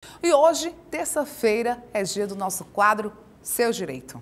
E hoje, terça-feira, é dia do nosso quadro Seu Direito.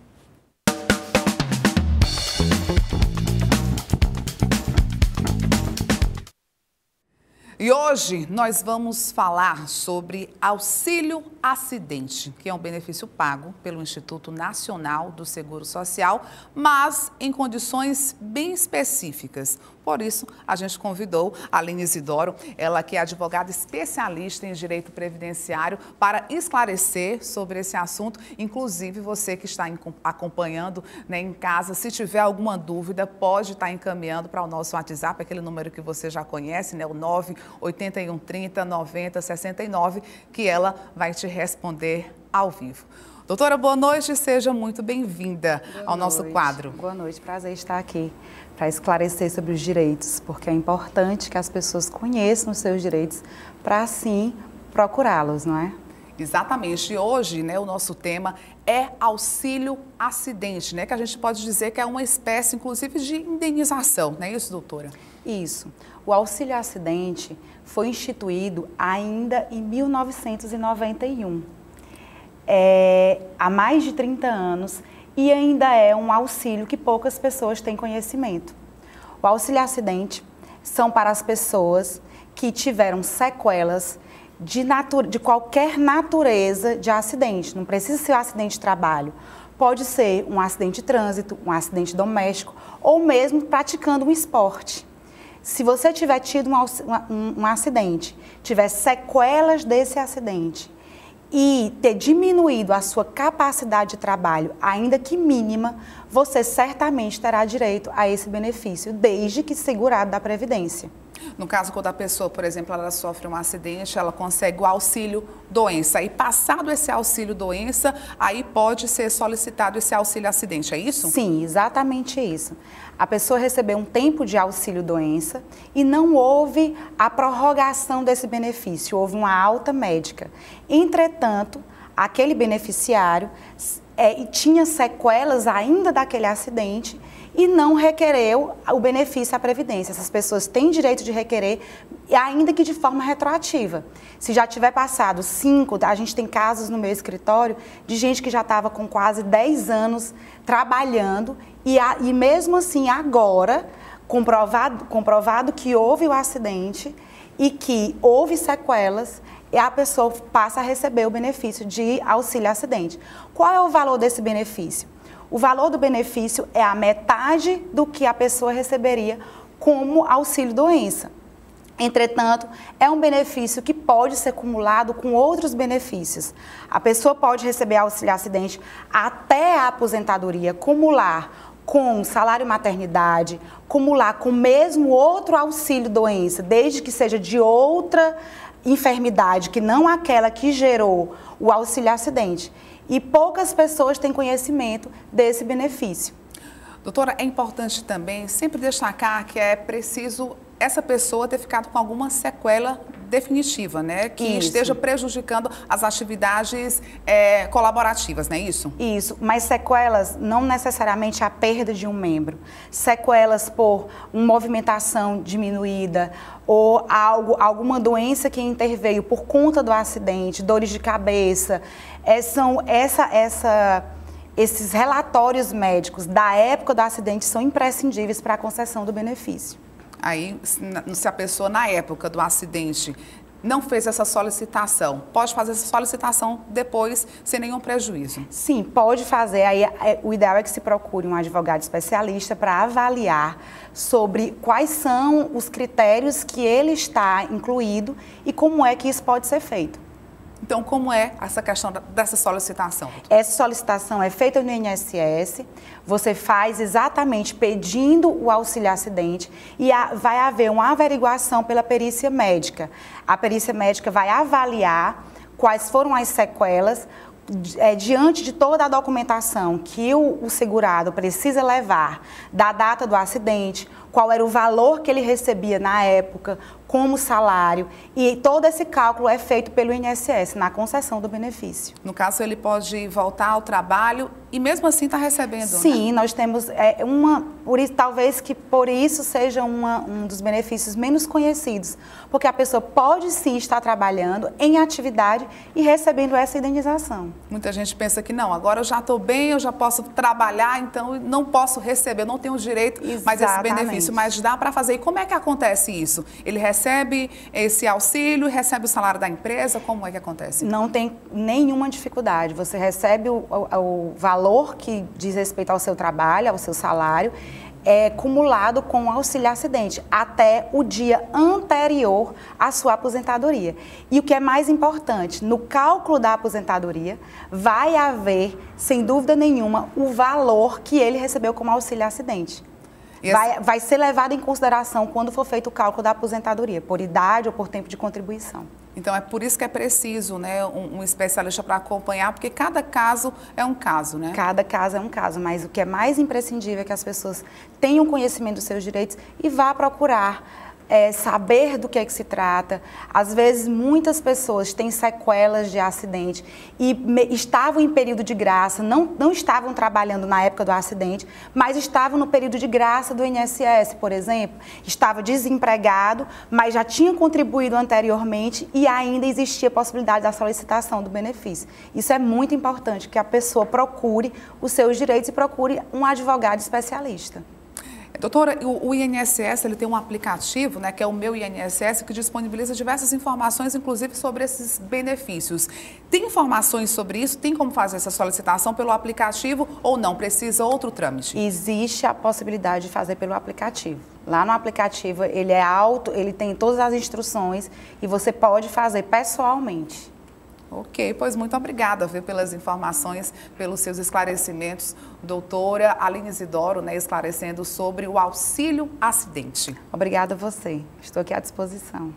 E hoje nós vamos falar sobre auxílio acidente, que é um benefício pago pelo Instituto Nacional do Seguro Social, mas em condições bem específicas. Por isso, a gente convidou a Aline Isidoro, ela que é advogada especialista em direito previdenciário, para esclarecer sobre esse assunto. Inclusive, você que está acompanhando, né, em casa, se tiver alguma dúvida, pode estar encaminhando para o nosso WhatsApp, aquele número que você já conhece, né, o 98130 9069, que ela vai te responder ao vivo. Doutora, boa noite, seja muito bem-vinda ao nosso quadro. Boa noite, prazer estar aqui para esclarecer sobre os direitos, porque é importante que as pessoas conheçam os seus direitos para, assim, procurá-los, não é? Exatamente. E hoje, né, o nosso tema é auxílio acidente, né, que a gente pode dizer que é uma espécie, inclusive, de indenização, não é isso, doutora? Isso. O auxílio acidente foi instituído ainda em 1991. Há mais de 30 anos e ainda é um auxílio que poucas pessoas têm conhecimento. O auxílio acidente são para as pessoas que tiveram sequelas de qualquer natureza de acidente. Não precisa ser um acidente de trabalho. Pode ser um acidente de trânsito, um acidente doméstico ou mesmo praticando um esporte. Se você tiver tido um acidente, tiver sequelas desse acidente e ter diminuído a sua capacidade de trabalho, ainda que mínima, você certamente terá direito a esse benefício, desde que segurado da Previdência. No caso, quando a pessoa, por exemplo, ela sofre um acidente, ela consegue o auxílio doença. E passado esse auxílio doença, aí pode ser solicitado esse auxílio acidente, é isso? Sim, exatamente isso. A pessoa recebeu um tempo de auxílio doença e não houve a prorrogação desse benefício, houve uma alta médica. Entretanto, aquele beneficiário tinha sequelas ainda daquele acidente e não requereu o benefício à Previdência. Essas pessoas têm direito de requerer, ainda que de forma retroativa. Se já tiver passado 5, a gente tem casos no meu escritório de gente que já estava com quase 10 anos trabalhando e mesmo assim agora, comprovado que houve o acidente e que houve sequelas, a pessoa passa a receber o benefício de auxílio acidente. Qual é o valor desse benefício? O valor do benefício é a metade do que a pessoa receberia como auxílio doença. Entretanto, é um benefício que pode ser acumulado com outros benefícios. A pessoa pode receber auxílio acidente até a aposentadoria, acumular com salário maternidade, acumular com mesmo outro auxílio doença, desde que seja de outra enfermidade, que não aquela que gerou o auxílio acidente. E poucas pessoas têm conhecimento desse benefício. Doutora, é importante também sempre destacar que é preciso essa pessoa ter ficado com alguma sequela definitiva, né? Que esteja prejudicando as atividades colaborativas, não é isso? Isso, mas sequelas não necessariamente a perda de um membro. Sequelas por uma movimentação diminuída ou alguma doença que interveio por conta do acidente, dores de cabeça. Esses relatórios médicos da época do acidente são imprescindíveis para a concessão do benefício. Aí, se a pessoa, na época do acidente, não fez essa solicitação, pode fazer essa solicitação depois, sem nenhum prejuízo? Sim, pode fazer. Aí, o ideal é que se procure um advogado especialista para avaliar sobre quais são os critérios que ele está incluído e como é que isso pode ser feito. Então, como é essa questão dessa solicitação? Essa solicitação é feita no INSS, você faz exatamente pedindo o auxílio acidente e vai haver uma averiguação pela perícia médica. A perícia médica vai avaliar quais foram as sequelas, diante de toda a documentação que o segurado precisa levar, da data do acidente, qual era o valor que ele recebia na época, como salário, e todo esse cálculo é feito pelo INSS na concessão do benefício. No caso, ele pode voltar ao trabalho e mesmo assim está recebendo, Sim, né? Nós temos talvez que por isso seja um dos benefícios menos conhecidos, porque a pessoa pode sim estar trabalhando em atividade e recebendo essa indenização. Muita gente pensa que não, agora eu já estou bem, eu já posso trabalhar, então não posso receber, eu não tenho direito mais esse benefício, mas dá para fazer. E como é que acontece isso? Ele recebe esse auxílio, recebe o salário da empresa, como é que acontece? Não tem nenhuma dificuldade, você recebe o valor que diz respeito ao seu trabalho, ao seu salário, cumulado com o auxílio acidente, até o dia anterior à sua aposentadoria. E o que é mais importante, no cálculo da aposentadoria, vai haver, sem dúvida nenhuma, o valor que ele recebeu como auxílio acidente. Vai ser levado em consideração quando for feito o cálculo da aposentadoria, por idade ou por tempo de contribuição. Então, é por isso que é preciso, né, um especialista para acompanhar, porque cada caso é um caso, né? Cada caso é um caso, mas o que é mais imprescindível é que as pessoas tenham conhecimento dos seus direitos e vá procurar saber do que é que se trata. Às vezes, muitas pessoas têm sequelas de acidente e estavam em período de graça, não estavam trabalhando na época do acidente, mas estavam no período de graça do INSS, por exemplo. Estava desempregado, mas já tinha contribuído anteriormente e ainda existia a possibilidade da solicitação do benefício. Isso é muito importante, que a pessoa procure os seus direitos e procure um advogado especialista. Doutora, o INSS ele tem um aplicativo, né, que é o Meu INSS, que disponibiliza diversas informações, inclusive sobre esses benefícios. Tem informações sobre isso? Tem como fazer essa solicitação pelo aplicativo ou não? Precisa outro trâmite? Existe a possibilidade de fazer pelo aplicativo. Lá no aplicativo ele tem todas as instruções e você pode fazer pessoalmente. Ok, pois muito obrigada pelas informações, pelos seus esclarecimentos, doutora Aline Isidoro, né, esclarecendo sobre o auxílio acidente. Obrigada a você, estou aqui à disposição.